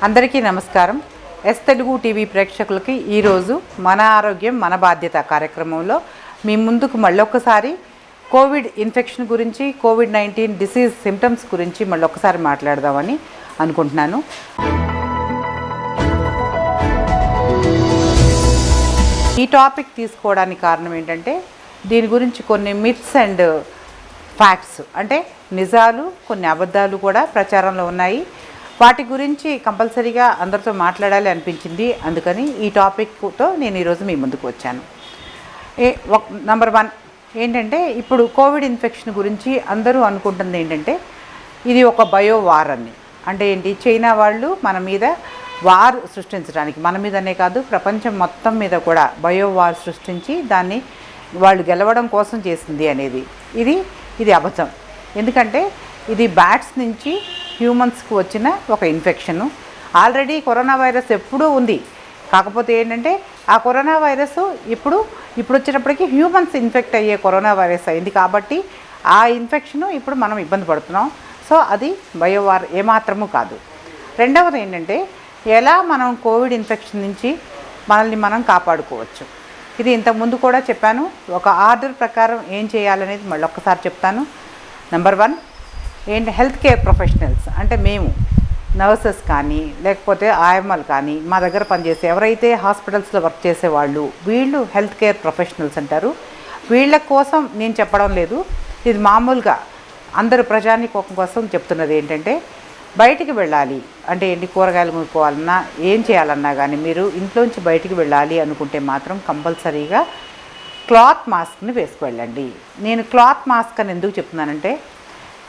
అందరికీ నమస్కారం. Yes Telugu TV ప్రేక్షకులకి ఈరోజు మన ఆరోగ్యం మన బాధ్యత కార్యక్రమంలో మీ ముందుకు మళ్ళొక్కసారి కోవిడ్ ఇన్ఫెక్షన్ గురించి, కోవిడ్-19 డిసీజ్ సిమ్టమ్స్ గురించి మళ్ళొక్కసారి మాట్లాడదామని అనుకుంటున్నాను. ఈ టాపిక్ తీసుకోవడానికి కారణం ఏంటంటే దీని గురించి కొన్ని మిత్స్ అండ్ ఫ్యాక్ట్స్, అంటే నిజాలు, కొన్ని అబద్ధాలు కూడా ప్రచారంలో ఉన్నాయి. వాటి గురించి కంపల్సరీగా అందరితో మాట్లాడాలి అనిపించింది. అందుకని ఈ టాపిక్తో నేను ఈరోజు మీ ముందుకు వచ్చాను. నంబర్ 1 ఏంటంటే, ఇప్పుడు కోవిడ్ ఇన్ఫెక్షన్ గురించి అందరూ అనుకుంటుంది ఏంటంటే ఇది ఒక బయో వార్ అని. అంటే ఏంటి, చైనా వాళ్ళు మన మీద వార్ సృష్టించడానికి, మన మీదనే కాదు ప్రపంచం మొత్తం మీద కూడా బయో వార్ సృష్టించి దాన్ని వాళ్ళు గెలవడం కోసం చేసింది అనేది ఇది అబద్ధం. ఎందుకంటే ఇది బ్యాట్స్ నుంచి హ్యూమన్స్కి వచ్చిన ఒక ఇన్ఫెక్షను. ఆల్రెడీ కరోనా వైరస్ ఎప్పుడూ ఉంది. కాకపోతే ఏంటంటే ఆ కరోనా వైరస్ ఇప్పుడు వచ్చేటప్పటికి హ్యూమన్స్ ఇన్ఫెక్ట్ అయ్యే కరోనా వైరస్ అయింది. కాబట్టి ఆ ఇన్ఫెక్షను ఇప్పుడు మనం ఇబ్బంది పడుతున్నాం. సో అది బయోవార్ ఏమాత్రము కాదు. రెండవది ఏంటంటే, ఎలా మనం కోవిడ్ ఇన్ఫెక్షన్ నుంచి మనల్ని మనం కాపాడుకోవచ్చు. ఇది ఇంతకుముందు కూడా చెప్పాను. ఒక ఆర్డర్ ప్రకారం ఏం చేయాలనేది మళ్ళీ ఒక్కసారి చెప్తాను. నెంబర్ 1 ఏంటి, హెల్త్ కేర్ ప్రొఫెషనల్స్ అంటే మేము నర్సెస్ కానీ, లేకపోతే ఆయమ్మలు కానీ, మా దగ్గర పనిచేసే ఎవరైతే హాస్పిటల్స్లో వర్క్ చేసేవాళ్ళు, వీళ్ళు హెల్త్ కేర్ ప్రొఫెషనల్స్ అంటారు. వీళ్ళ కోసం నేను చెప్పడం లేదు, ఇది మామూలుగా అందరు ప్రజానికోసం కోసం చెప్తున్నది. ఏంటంటే, బయటికి వెళ్ళాలి అంటే ఏంటి, కూరగాయలు కొనుక్కోవాలన్నా ఏం చేయాలన్నా కానీ మీరు ఇంట్లోంచి బయటికి వెళ్ళాలి అనుకుంటే మాత్రం కంపల్సరీగా క్లాత్ మాస్క్ని వేసుకువెళ్ళండి. నేను క్లాత్ మాస్క్ అని ఎందుకు చెప్తున్నానంటే,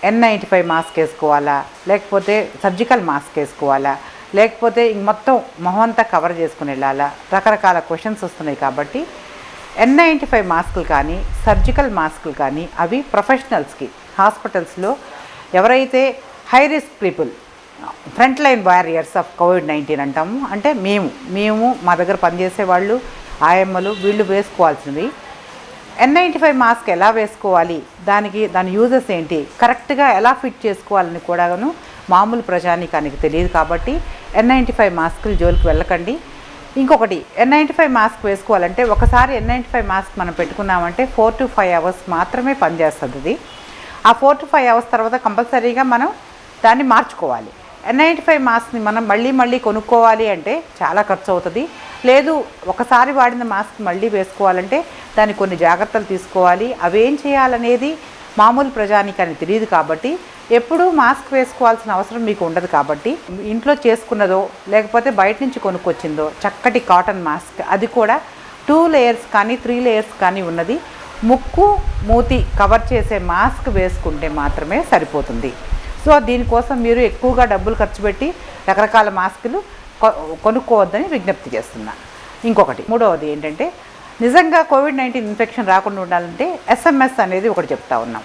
N95 మాస్క్ వేసుకోవాలా, లేకపోతే సర్జికల్ మాస్క్ వేసుకోవాలా, లేకపోతే మొత్తం మొహం అంతా కవర్ చేసుకుని వెళ్ళాలా, రకరకాల క్వశ్చన్స్ వస్తున్నాయి. కాబట్టి N95 మాస్కులు కానీ, సర్జికల్ మాస్కులు కానీ అవి ప్రొఫెషనల్స్కి, హాస్పిటల్స్లో ఎవరైతే high risk people, front line warriors of COVID-19 అంటాము. అంటే మేము మా దగ్గర పనిచేసే వాళ్ళు, ఆయమ్మలు, వీళ్ళు వేసుకోవాల్సినవి. N95 మాస్క్ ఎలా వేసుకోవాలి, దాని యూజెస్ ఏంటి, కరెక్ట్గా ఎలా ఫిట్ చేసుకోవాలని కూడాను మామూలు ప్రజానికానికి తెలియదు. కాబట్టి N95 మాస్కులు జోలికి వెళ్ళకండి. ఇంకొకటి, N95 మాస్క్ వేసుకోవాలంటే ఒకసారి N95 మాస్క్ మనం పెట్టుకున్నామంటే 4 to 5 అవర్స్ మాత్రమే పనిచేస్తుంది. అది ఆ 4 to 5 అవర్స్ తర్వాత కంపల్సరీగా మనం దాన్ని మార్చుకోవాలి. N95 మాస్క్ని మనం మళ్ళీ కొనుక్కోవాలి అంటే చాలా ఖర్చు అవుతుంది. లేదు, ఒకసారి వాడిన మాస్క్ మళ్ళీ వేసుకోవాలంటే దానికి కొన్ని జాగ్రత్తలు తీసుకోవాలి. అవేం చేయాలనేది మామూలు ప్రజానికానికి తెలియదు. కాబట్టి ఎప్పుడూ మాస్క్ వేసుకోవాల్సిన అవసరం మీకు ఉండదు. కాబట్టి ఇంట్లో చేసుకున్నదో లేకపోతే బయట నుంచి కొనుక్కొచ్చిందో చక్కటి కాటన్ మాస్క్, అది కూడా 2 లేయర్స్ కానీ 3 లేయర్స్ కానీ ఉన్నది, ముక్కు మూతి కవర్ చేసే మాస్క్ వేసుకుంటే మాత్రమే సరిపోతుంది. సో దీనికోసం మీరు ఎక్కువగా డబ్బులు ఖర్చు పెట్టి రకరకాల మాస్కులు కొనుక్కోవద్దని విజ్ఞప్తి చేస్తున్నా. ఇంకొకటి, మూడవది ఏంటంటే, నిజంగా కోవిడ్-19 ఇన్ఫెక్షన్ రాకుండా ఉండాలంటే SMS అనేది ఒకటి చెప్తా ఉన్నాం.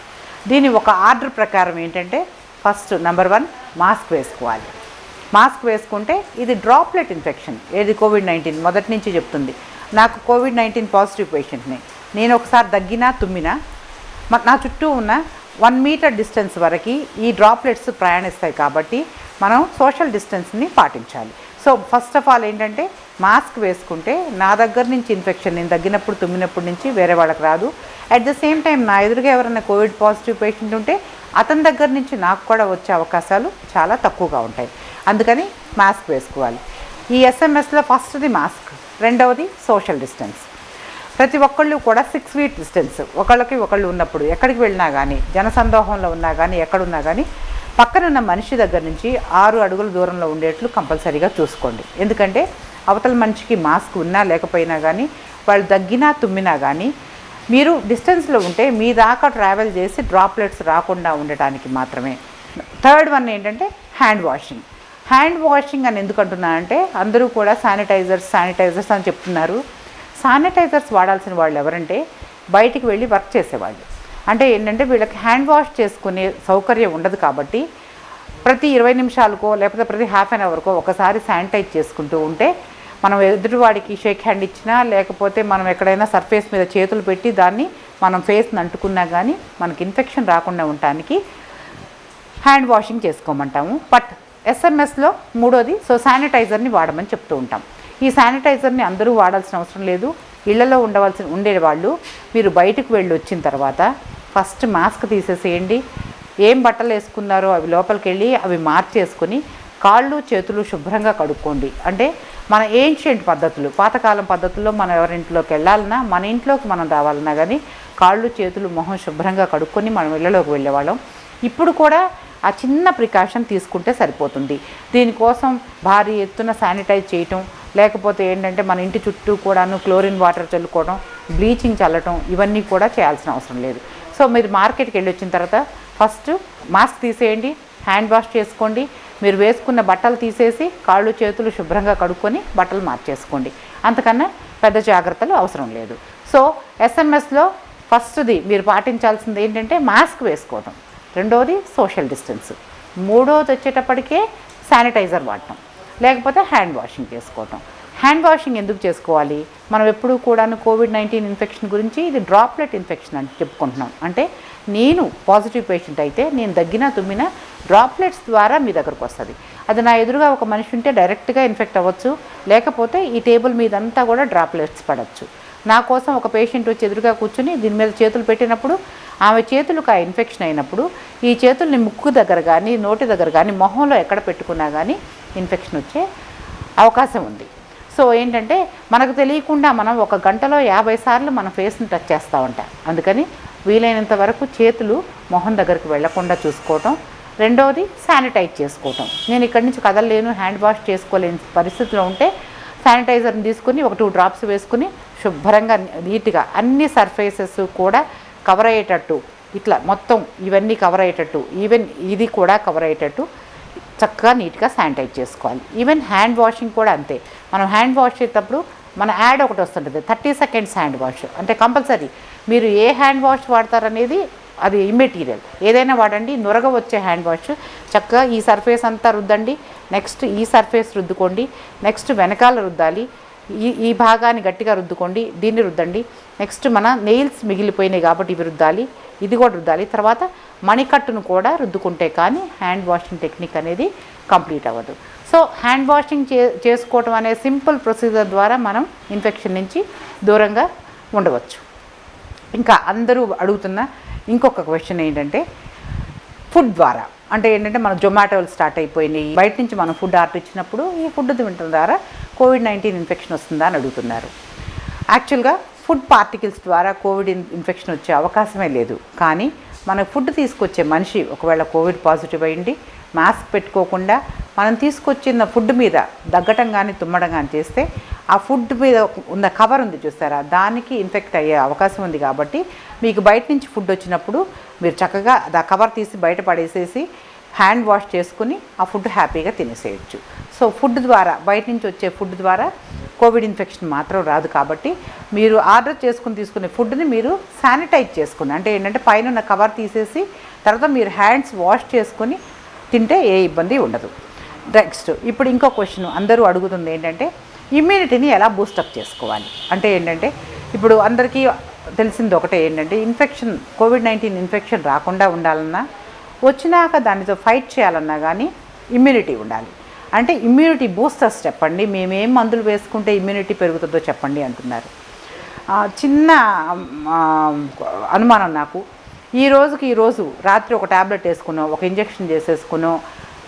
దీని ఒక ఆర్డర్ ప్రకారం ఏంటంటే, ఫస్ట్ నెంబర్ 1 మాస్క్ వేసుకోవాలి. మాస్క్ వేసుకుంటే ఇది డ్రాప్లెట్ ఇన్ఫెక్షన్. ఏది కోవిడ్-19 మొదటి నుంచి చెప్తుంది. నాకు కోవిడ్-19 పాజిటివ్ పేషెంట్ని, నేను ఒకసారి దగ్గినా తుమ్మినా నా చుట్టూ ఉన్న 1 మీటర్ డిస్టెన్స్ వరకు ఈ డ్రాప్లెట్స్ ప్రయాణిస్తాయి. కాబట్టి మనం సోషల్ డిస్టెన్స్ని పాటించాలి. సో ఫస్ట్ ఆఫ్ ఆల్ ఏంటంటే, మాస్క్ వేసుకుంటే నా దగ్గర నుంచి ఇన్ఫెక్షన్, నేను దగ్గినప్పుడు తుమ్మినప్పుడు నుంచి వేరే వాళ్ళకి రాదు. అట్ ద సేమ్ టైం నా ఎదురుగా ఎవరైనా కోవిడ్ పాజిటివ్ పేషెంట్ ఉంటే అతని దగ్గర నుంచి నాకు కూడా వచ్చే అవకాశాలు చాలా తక్కువగా ఉంటాయి. అందుకని మాస్క్ వేసుకోవాలి. ఈ SMSలో ఫస్ట్ది మాస్క్, రెండవది సోషల్ డిస్టెన్స్. ప్రతి ఒక్కళ్ళు కూడా 6 feet డిస్టెన్స్ ఒకళ్ళకి ఒకళ్ళు ఉన్నప్పుడు, ఎక్కడికి వెళ్ళినా కానీ, జనసందోహంలో ఉన్నా కానీ, ఎక్కడున్నా కానీ పక్కనున్న మనిషి దగ్గర నుంచి 6 అడుగుల దూరంలో ఉండేట్లు కంపల్సరీగా చూసుకోండి. ఎందుకంటే అవతల మనిషికి మాస్క్ ఉన్నా లేకపోయినా కానీ, వాళ్ళు దగ్గినా తుమ్మినా కానీ మీరు డిస్టెన్స్లో ఉంటే మీ దాకా ట్రావెల్ చేసి డ్రాప్లెట్స్ రాకుండా ఉండటానికి మాత్రమే. థర్డ్ వన్ ఏంటంటే హ్యాండ్ వాషింగ్. హ్యాండ్ వాషింగ్ అని ఎందుకు అంటున్నానంటే, అందరూ కూడా శానిటైజర్స్ అని చెప్తున్నారు. శానిటైజర్స్ వాడాల్సిన వాళ్ళు ఎవరంటే బయటికి వెళ్ళి వర్క్ చేసేవాళ్ళు. అంటే ఏంటంటే వీళ్ళకి హ్యాండ్ వాష్ చేసుకునే సౌకర్యం ఉండదు. కాబట్టి ప్రతి 20 నిమిషాలకో లేకపోతే ప్రతి ½ an hourకో ఒకసారి శానిటైజ్ చేసుకుంటూ ఉంటే, మనం ఎదుటివాడికి షేక్ హ్యాండ్ ఇచ్చినా, లేకపోతే మనం ఎక్కడైనా సర్ఫేస్ మీద చేతులు పెట్టి దాన్ని మనం ఫేస్ని అంటుకున్నా కానీ మనకి ఇన్ఫెక్షన్ రాకుండా ఉండటానికి హ్యాండ్ వాషింగ్ చేసుకోమంటాము. బట్ ఎస్ఎంఎస్లో మూడోది శానిటైజర్ని వాడమని చెప్తూ ఉంటాం. ఈ శానిటైజర్ని అందరూ వాడాల్సిన అవసరం లేదు. ఇళ్లలో ఉండేవాళ్ళు మీరు బయటకు వెళ్ళి వచ్చిన తర్వాత ఫస్ట్ మాస్క్ తీసేసేయండి. ఏం బట్టలు వేసుకున్నారో అవి లోపలికి వెళ్ళి అవి మార్చేసుకొని కాళ్ళు చేతులు శుభ్రంగా కడుక్కోండి. అంటే మన ఏన్షియంట్ పద్ధతులు, పాతకాలం పద్ధతుల్లో మనం ఎవరింట్లోకి వెళ్ళాలన్నా, మన ఇంట్లోకి మనం రావాలన్నా కానీ కాళ్ళు చేతులు మొహం శుభ్రంగా కడుక్కొని మనం ఇళ్ళలోకి వెళ్ళేవాళ్ళం. ఇప్పుడు కూడా ఆ చిన్న ప్రికాషన్ తీసుకుంటే సరిపోతుంది. దీనికోసం భారీ ఎత్తున శానిటైజ్ చేయటం, లేకపోతే ఏంటంటే మన ఇంటి చుట్టూ కూడాను క్లోరిన్ వాటర్ చల్లుకోవడం, బ్లీచింగ్ చల్లటం, ఇవన్నీ కూడా చేయాల్సిన అవసరం లేదు. మీరు మార్కెట్కి వెళ్ళి వచ్చిన తర్వాత ఫస్ట్ మాస్క్ తీసేయండి, హ్యాండ్ వాష్ చేసుకోండి. మీరు వేసుకున్న బట్టలు తీసేసి కాళ్ళు చేతులు శుభ్రంగా కడుక్కొని బట్టలు మార్చేసుకోండి. అంతకన్నా పెద్ద జాగ్రత్తలు అవసరం లేదు. ఎస్ఎంఎస్లో ఫస్ట్ది మీరు పాటించాల్సింది ఏంటంటే మాస్క్ వేసుకోవడం, రెండవది సోషల్ డిస్టెన్స్, మూడవది వచ్చేటప్పటికే శానిటైజర్ వాడటం, లేకపోతే హ్యాండ్ వాషింగ్ చేసుకోవటం. హ్యాండ్ వాషింగ్ ఎందుకు చేసుకోవాలి? మనం ఎప్పుడూ కూడాను కోవిడ్-19 ఇన్ఫెక్షన్ గురించి ఇది డ్రాప్లెట్ ఇన్ఫెక్షన్ అని చెప్పుకుంటున్నాం. అంటే నేను పాజిటివ్ పేషెంట్ అయితే నేను దగ్గినా తుమ్మినా డ్రాప్లెట్స్ ద్వారా మీ దగ్గరకు వస్తుంది. అది నా ఎదురుగా ఒక మనిషి ఉంటే డైరెక్ట్గా ఇన్ఫెక్ట్ అవ్వచ్చు, లేకపోతే ఈ టేబుల్ మీదంతా కూడా డ్రాప్లెట్స్ పడవచ్చు. నా కోసం ఒక పేషెంట్ వచ్చి ఎదురుగా కూర్చుని దీని మీద చేతులు పెట్టినప్పుడు ఆమె చేతులకు ఆ ఇన్ఫెక్షన్ అయినప్పుడు ఈ చేతుల్ని ముక్కు దగ్గర కానీ నోటి దగ్గర కానీ మొహంలో ఎక్కడ పెట్టుకున్నా కానీ ఇన్ఫెక్షన్ వచ్చే అవకాశం ఉంది. ఏంటంటే మనకు తెలియకుండా మనం ఒక గంటలో 50 సార్లు మన ఫేస్ని టచ్ చేస్తూ ఉంటాం. అందుకని వీలైనంత వరకు చేతులు మొహం దగ్గరికి వెళ్లకుండా చూసుకోవటం. రెండవది శానిటైజ్ చేసుకోవటం. నేను ఇక్కడి నుంచి కదలలేను, హ్యాండ్ వాష్ చేసుకోలేని పరిస్థితిలో ఉంటే శానిటైజర్ని తీసుకుని ఒక 2 డ్రాప్స్ వేసుకుని శుభ్రంగా నీట్గా అన్ని సర్ఫేసెస్ కూడా కవర్ అయ్యేటట్టు, ఇట్లా మొత్తం ఇవన్నీ కవర్ అయ్యేటట్టు, ఈవెన్ ఇది కూడా కవర్ అయ్యేటట్టు చక్కగా నీట్గా శానిటైజ్ చేసుకోవాలి. ఈవెన్ హ్యాండ్ వాషింగ్ కూడా అంతే. మనం హ్యాండ్ వాష్ చేసేటప్పుడు మన యాడ్ ఒకటి వస్తుంటుంది 30 సెకండ్స్ హ్యాండ్ వాష్. అంటే కంపల్సరీ మీరు ఏ హ్యాండ్ వాష్ వాడతారనేది అది ఇమ్మెటీరియల్, ఏదైనా వాడండి. నురగ వచ్చే హ్యాండ్ వాష్ చక్కగా ఈ సర్ఫేస్ అంతా రుద్దండి, నెక్స్ట్ ఈ సర్ఫేస్ రుద్దుకోండి, నెక్స్ట్ వెనకాల రుద్దాలి, ఈ భాగాన్ని గట్టిగా రుద్దుకోండి, దీన్ని రుద్దండి, నెక్స్ట్ మన నెయిల్స్ మిగిలిపోయినాయి కాబట్టి ఇవి రుద్దాలి, ఇది కూడా రుద్దాలి. తర్వాత మణికట్టును కూడా రుద్దుకుంటే కానీ హ్యాండ్ వాషింగ్ టెక్నిక్ అనేది కంప్లీట్ అవ్వదు. హ్యాండ్ వాషింగ్ చేసుకోవటం అనే సింపుల్ ప్రొసీజర్ ద్వారా మనం ఇన్ఫెక్షన్ నుంచి దూరంగా ఉండవచ్చు. ఇంకా అందరూ అడుగుతున్న ఇంకొక క్వశ్చన్ ఏంటంటే ఫుడ్ ద్వారా, అంటే ఏంటంటే మన జొమాటోలు స్టార్ట్ అయిపోయినాయి, బయట నుంచి మనం ఫుడ్ ఆర్డర్ ఇచ్చినప్పుడు ఈ ఫుడ్ తినడం ద్వారా కోవిడ్-19 ఇన్ఫెక్షన్ వస్తుందా అని అడుగుతున్నారు. యాక్చువల్గా ఫుడ్ పార్టికల్స్ ద్వారా కోవిడ్ ఇన్ఫెక్షన్ వచ్చే అవకాశమే లేదు. కానీ మన ఫుడ్ తీసుకొచ్చే మనిషి ఒకవేళ కోవిడ్ పాజిటివ్ అయ్యింది, మాస్క్ పెట్టుకోకుండా మనం తీసుకొచ్చిన ఫుడ్ మీద దగ్గటం కానీ తుమ్మడం కానీ చేస్తే ఆ ఫుడ్ మీద ఉన్న కవర్ ఉంది చూస్తారా, దానికి ఇన్ఫెక్ట్ అయ్యే అవకాశం ఉంది. కాబట్టి మీకు బయట నుంచి ఫుడ్ వచ్చినప్పుడు మీరు చక్కగా ఆ కవర్ తీసి బయట పడేసేసి హ్యాండ్ వాష్ చేసుకుని ఆ ఫుడ్ హ్యాపీగా తినేసేయచ్చు. ఫుడ్ ద్వారా, బయట నుంచి వచ్చే ఫుడ్ ద్వారా కోవిడ్ ఇన్ఫెక్షన్ మాత్రం రాదు. కాబట్టి మీరు ఆర్డర్ చేసుకుని తీసుకునే ఫుడ్ని మీరు శానిటైజ్ చేసుకుని, అంటే ఏంటంటే పైన ఉన్న కవర్ తీసేసి తర్వాత మీరు హ్యాండ్స్ వాష్ చేసుకొని తింటే ఏ ఇబ్బంది ఉండదు. నెక్స్ట్ ఇప్పుడు ఇంకో క్వశ్చన్ అందరూ అడుగుతుంది ఏంటంటే ఇమ్యూనిటీని ఎలా బూస్టప్ చేసుకోవాలి. అంటే ఏంటంటే ఇప్పుడు అందరికీ తెలిసింది ఒకటే ఏంటంటే కోవిడ్-19 ఇన్ఫెక్షన్ రాకుండా ఉండాలన్నా, వచ్చినాక దానితో ఫైట్ చేయాలన్నా కానీ ఇమ్యూనిటీ ఉండాలి. అంటే ఇమ్యూనిటీ బూస్టర్స్ చెప్పండి, మేమేం మందులు వేసుకుంటే ఇమ్యూనిటీ పెరుగుతుందో చెప్పండి అంటున్నారు. చిన్న అనుమానం నాకు, ఈరోజు రాత్రి ఒక ట్యాబ్లెట్ వేసుకున్నాం, ఒక ఇంజెక్షన్ చేసేసుకున్నాం,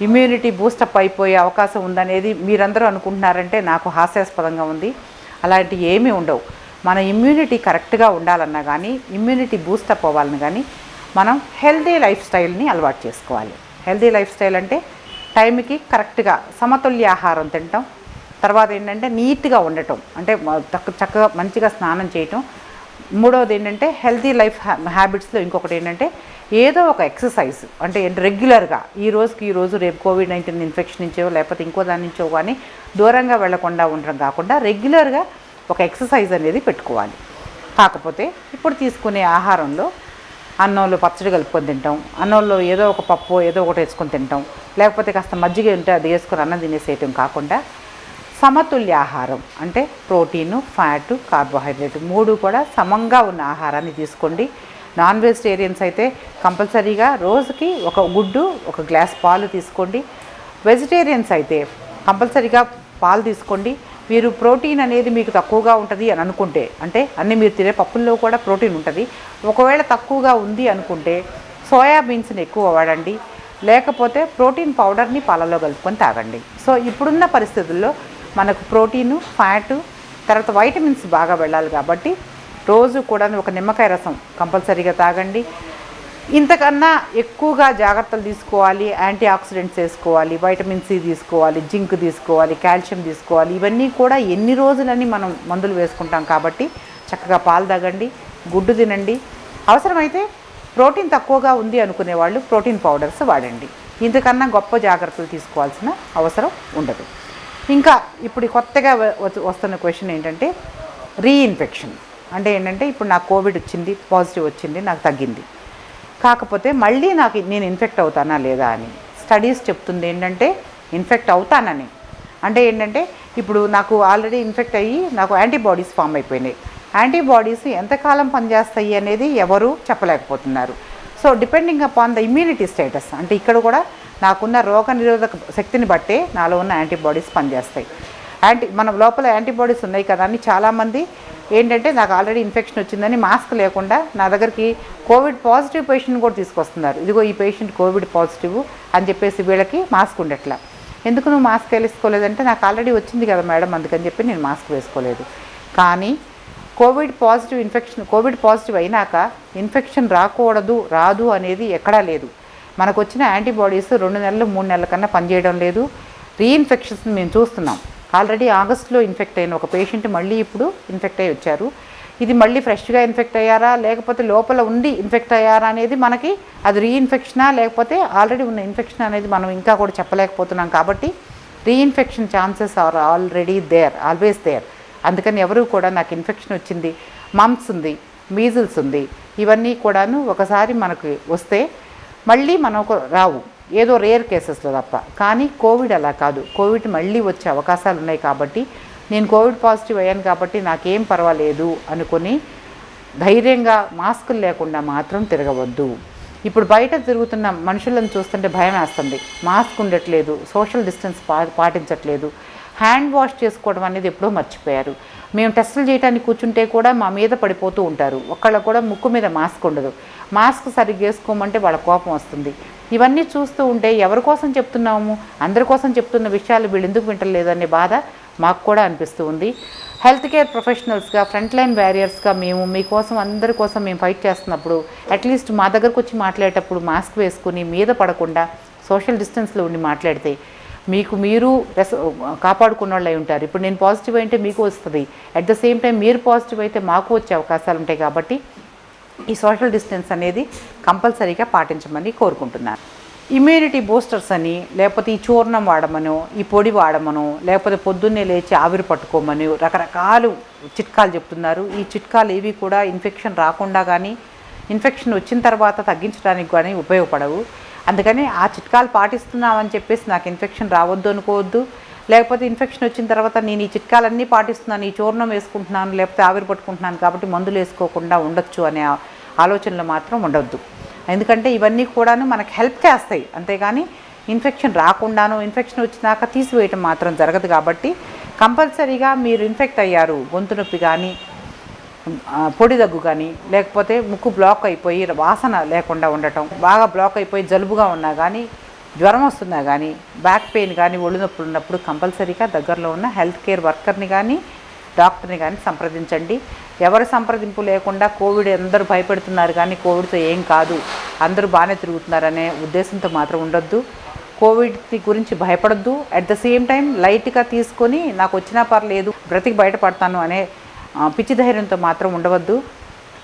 ఇమ్యూనిటీ బూస్టప్ అయిపోయే అవకాశం ఉందనేది మీరందరూ అనుకుంటున్నారంటే నాకు హాస్యాస్పదంగా ఉంది. అలాంటివి ఏమీ ఉండవు. మన ఇమ్యూనిటీ కరెక్ట్గా ఉండాలన్నా కానీ, ఇమ్యూనిటీ బూస్టప్ అవ్వాలని కానీ మనం హెల్దీ లైఫ్ స్టైల్ని అలవాటు చేసుకోవాలి. హెల్దీ లైఫ్ స్టైల్ అంటే టైంకి కరెక్ట్గా సమతుల్య ఆహారం తినటం, తర్వాత ఏంటంటే నీట్గా ఉండటం, అంటే చక్కగా మంచిగా స్నానం చేయటం. మూడవది ఏంటంటే హెల్తీ లైఫ్ హ్యాబిట్స్లో ఇంకొకటి ఏంటంటే ఏదో ఒక ఎక్సర్సైజ్, అంటే రెగ్యులర్గా ఈ రోజు రేపు కోవిడ్-19 ఇన్ఫెక్షన్ నుంచో లేకపోతే ఇంకో దాని నుంచో కానీ దూరంగా వెళ్లకుండా ఉండడం కాకుండా రెగ్యులర్గా ఒక ఎక్సర్సైజ్ అనేది పెట్టుకోవాలి. కాకపోతే ఇప్పుడు తీసుకునే ఆహారంలో అన్నంలో పచ్చడి కలుపుకొని తింటాం, అన్నంలో ఏదో ఒక పప్పు ఏదో ఒకటి వేసుకొని తింటాం, లేకపోతే కాస్త మజ్జిగ ఉంటే అది వేసుకొని అన్నం తినేసేయటం కాకుండా సమతుల్య ఆహారం, అంటే ప్రోటీను, ఫ్యాటు, కార్బోహైడ్రేట్ 3 కూడా సమంగా ఉన్న ఆహారాన్ని తీసుకోండి. నాన్ వెజిటేరియన్స్ అయితే కంపల్సరీగా రోజుకి ఒక గుడ్డు, ఒక గ్లాస్ పాలు తీసుకోండి. వెజిటేరియన్స్ అయితే కంపల్సరీగా పాలు తీసుకోండి. మీరు ప్రోటీన్ అనేది మీకు తక్కువగా ఉంటుంది అని అనుకుంటే, అంటే అన్నీ మీరు తినే పప్పుల్లో కూడా ప్రోటీన్ ఉంటుంది, ఒకవేళ తక్కువగా ఉంది అనుకుంటే సోయాబీన్స్ని ఎక్కువ వాడండి, లేకపోతే ప్రోటీన్ పౌడర్ని పాలలో కలుపుకొని తాగండి. సో ఇప్పుడున్న పరిస్థితుల్లో మనకు ప్రోటీను, ఫ్యాటు, తర్వాత వైటమిన్స్ బాగా వెళ్ళాలి కాబట్టి రోజు కూడా ఒక నిమ్మకాయ రసం కంపల్సరీగా తాగండి. ఇంతకన్నా ఎక్కువగా జాగ్రత్తలు తీసుకోవాలి, యాంటీ ఆక్సిడెంట్స్ వేసుకోవాలి, వైటమిన్ సి తీసుకోవాలి, జింక్ తీసుకోవాలి, కాల్షియం తీసుకోవాలి. ఇవన్నీ కూడా ఎన్ని రోజులని మనం మందులు వేసుకుంటాం కాబట్టి చక్కగా పాలు తాగండి, గుడ్డు తినండి. అవసరమైతే ప్రోటీన్ తక్కువగా ఉంది అనుకునే వాళ్ళు ప్రోటీన్ పౌడర్స్ వాడండి. ఇంతకన్నా గొప్ప జాగ్రత్తలు తీసుకోవాల్సిన అవసరం ఉండదు. ఇంకా ఇప్పుడు కొత్తగా వస్తున్న క్వశ్చన్ ఏంటంటే రీఇన్ఫెక్షన్. అంటే ఏంటంటే ఇప్పుడు నాకు కోవిడ్ వచ్చింది, పాజిటివ్ వచ్చింది, నాకు తగ్గింది, కాకపోతే మళ్ళీ నేను ఇన్ఫెక్ట్ అవుతానా లేదా అని స్టడీస్ చెప్తుంది ఏంటంటే ఇన్ఫెక్ట్ అవుతానని. అంటే ఏంటంటే ఇప్పుడు నాకు ఆల్రెడీ ఇన్ఫెక్ట్ అయ్యి నాకు యాంటీబాడీస్ ఫామ్ అయిపోయినాయి. యాంటీబాడీస్ ఎంతకాలం పనిచేస్తాయి అనేది ఎవరు చెప్పలేకపోతున్నారు. So depending upon the immunity status, అంటే ఇక్కడ కూడా నాకున్న రోగ నిరోధక శక్తిని బట్టే నాలో ఉన్న యాంటీబాడీస్ పనిచేస్తాయి. మన లోపల యాంటీబాడీస్ ఉన్నాయి కదా అని చాలామంది ఏంటంటే నాకు ఆల్రెడీ ఇన్ఫెక్షన్ వచ్చిందని మాస్క్ లేకుండా నా దగ్గరికి కోవిడ్ పాజిటివ్ పేషెంట్ కూడా తీసుకొస్తున్నారు. ఇదిగో ఈ పేషెంట్ కోవిడ్ పాజిటివ్ అని చెప్పేసి వీళ్ళకి మాస్క్ ఉండట్లా. ఎందుకు నువ్వు మాస్క్ వేసుకోలేదంటే నాకు ఆల్రెడీ వచ్చింది కదా మేడం, అందుకని చెప్పి నేను మాస్క్ వేసుకోలేదు. కానీ కోవిడ్ పాజిటివ్ అయినాక ఇన్ఫెక్షన్ రాదు అనేది ఎక్కడా లేదు. మనకు వచ్చిన యాంటీబాడీస్ 2 నెలలు 3 నెలల కన్నా పనిచేయడం లేదు. రీఇన్ఫెక్షన్స్ మేము చూస్తున్నాం. ఆల్రెడీ ఆగస్టులో ఇన్ఫెక్ట్ అయిన ఒక పేషెంట్ మళ్ళీ ఇప్పుడు ఇన్ఫెక్ట్ అయ్యి వచ్చారు. ఇది మళ్ళీ ఫ్రెష్గా ఇన్ఫెక్ట్ అయ్యారా లేకపోతే లోపల ఉండి ఇన్ఫెక్ట్ అయ్యారా అనేది మనకి అది రీఇన్ఫెక్షనా లేకపోతే ఆల్రెడీ ఉన్న ఇన్ఫెక్షన్ అనేది మనం ఇంకా కూడా చెప్పలేకపోతున్నాం. కాబట్టి reinfection chances are always there. అందుకని ఎవరు కూడా నాకు ఇన్ఫెక్షన్ వచ్చింది, మమ్స్ ఉంది, మీజిల్స్ ఉంది, ఇవన్నీ కూడాను ఒకసారి మనకు వస్తే మళ్ళీ మనకు రావు, ఏదో రేర్ కేసెస్లో తప్ప. కానీ కోవిడ్ అలా కాదు. కోవిడ్ మళ్ళీ వచ్చే అవకాశాలు ఉన్నాయి. కాబట్టి నేను కోవిడ్ పాజిటివ్ అయ్యాను కాబట్టి నాకేం పర్వాలేదు అనుకొని ధైర్యంగా మాస్కులు లేకుండా మాత్రం తిరగవద్దు. ఇప్పుడు బయట తిరుగుతున్న మనుషులను చూస్తుంటే భయం వేస్తుంది. మాస్క్ ఉండట్లేదు, సోషల్ డిస్టెన్స్ పాటించట్లేదు, హ్యాండ్ వాష్ చేసుకోవడం అనేది ఎప్పుడో మర్చిపోయారు. మేము టెస్టులు చేయడానికి కూర్చుంటే కూడా మా మీద పడిపోతూ ఉంటారు. ఒక్కళ్ళ కూడా ముక్కు మీద మాస్క్ ఉండదు. మాస్క్ సరిగ్గా వేసుకోమంటే వాళ్ళ కోపం వస్తుంది. ఇవన్నీ చూస్తూ ఉంటే ఎవరి కోసం చెప్తున్నాము, అందరి కోసం చెప్తున్న విషయాలు వీళ్ళు ఎందుకు వింటలేదనే బాధ మాకు కూడా అనిపిస్తూ ఉంది. హెల్త్ కేర్ ప్రొఫెషనల్స్గా, ఫ్రంట్ లైన్ వారియర్స్గా మేము మీకోసం అందరి కోసం మేము ఫైట్ చేస్తున్నప్పుడు అట్లీస్ట్ మా దగ్గరకు వచ్చి మాట్లాడేటప్పుడు మాస్క్ వేసుకుని మీద పడకుండా సోషల్ డిస్టెన్స్లో ఉండి మాట్లాడితే మీరు కాపాడుకున్న వాళ్ళు అయి ఉంటారు. ఇప్పుడు నేను పాజిటివ్ అయితే మీకు వస్తుంది, అట్ ద సేమ్ టైం మీరు పాజిటివ్ అయితే మాకు వచ్చే అవకాశాలు ఉంటాయి. కాబట్టి ఈ సోషల్ డిస్టెన్స్ అనేది కంపల్సరీగా పాటించమని కోరుకుంటున్నాను. ఇమ్యూనిటీ బూస్టర్స్ అని, లేకపోతే ఈ చూర్ణం వాడమనో, ఈ పొడి వాడమనో, లేకపోతే పొద్దున్నే లేచి ఆవిరి పట్టుకోమని రకరకాలు చిట్కాలు చెప్తున్నారు. ఈ చిట్కాలు ఏవి కూడా ఇన్ఫెక్షన్ రాకుండా కానీ ఇన్ఫెక్షన్ వచ్చిన తర్వాత తగ్గించడానికి కానీ ఉపయోగపడవు. అందుకని ఆ చిట్కాలు పాటిస్తున్నామని చెప్పేసి నాకు ఇన్ఫెక్షన్ రావద్దు అనుకోవద్దు. లేకపోతే ఇన్ఫెక్షన్ వచ్చిన తర్వాత నేను ఈ చిట్కాలన్నీ పాటిస్తున్నాను, ఈ చూర్ణం వేసుకుంటున్నాను, లేకపోతే ఆవిరి పట్టుకుంటున్నాను కాబట్టి మందులు వేసుకోకుండా ఉండొచ్చు అనే ఆలోచనలు మాత్రం ఉండొద్దు. ఎందుకంటే ఇవన్నీ కూడాను మనకు హెల్ప్ చేస్తాయి, అంతేగాని ఇన్ఫెక్షన్ రాకుండాను ఇన్ఫెక్షన్ వచ్చినాక తీసివేయటం మాత్రం జరగదు. కాబట్టి కంపల్సరీగా మీరు ఇన్ఫెక్ట్ అయ్యారు, గొంతు నొప్పి కానీ, పొడి దగ్గు కానీ, లేకపోతే ముక్కు బ్లాక్ అయిపోయి వాసన లేకుండా ఉండటం, బాగా బ్లాక్ అయిపోయి జలుబుగా ఉన్నా కానీ, జ్వరం వస్తున్నా కానీ, బ్యాక్ పెయిన్ కానీ, ఒళ్ళు నొప్పులు ఉన్నప్పుడు కంపల్సరీగా దగ్గరలో ఉన్న హెల్త్ కేర్ వర్కర్ని కానీ డాక్టర్ని కానీ సంప్రదించండి. ఎవరి సంప్రదింపు లేకుండా కోవిడ్ అందరూ భయపెడుతున్నారు కానీ కోవిడ్తో ఏం కాదు, అందరూ బాగానే తిరుగుతున్నారనే ఉద్దేశంతో మాత్రం ఉండొద్దు. కోవిడ్ గురించి భయపడొద్దు. అట్ ద సేమ్ టైం లైట్గా తీసుకొని నాకు వచ్చినా పర్లేదు, బ్రతికి బయటపడతాను అనే పిచ్చి ధైర్యంతో మాత్రం ఉండవద్దు.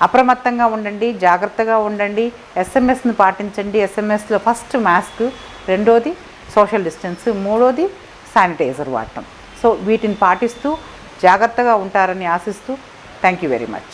అప్రమత్తంగా ఉండండి, జాగ్రత్తగా ఉండండి, ఎస్ఎంఎస్ని పాటించండి. ఎస్ఎంఎస్లో ఫస్ట్ మాస్క్, రెండోది సోషల్ డిస్టెన్స్, మూడోది శానిటైజర్ వాడటం. సో వీటిని పాటిస్తూ జాగ్రత్తగా ఉంటారని ఆశిస్తూ థ్యాంక్ యూ వెరీ మచ్.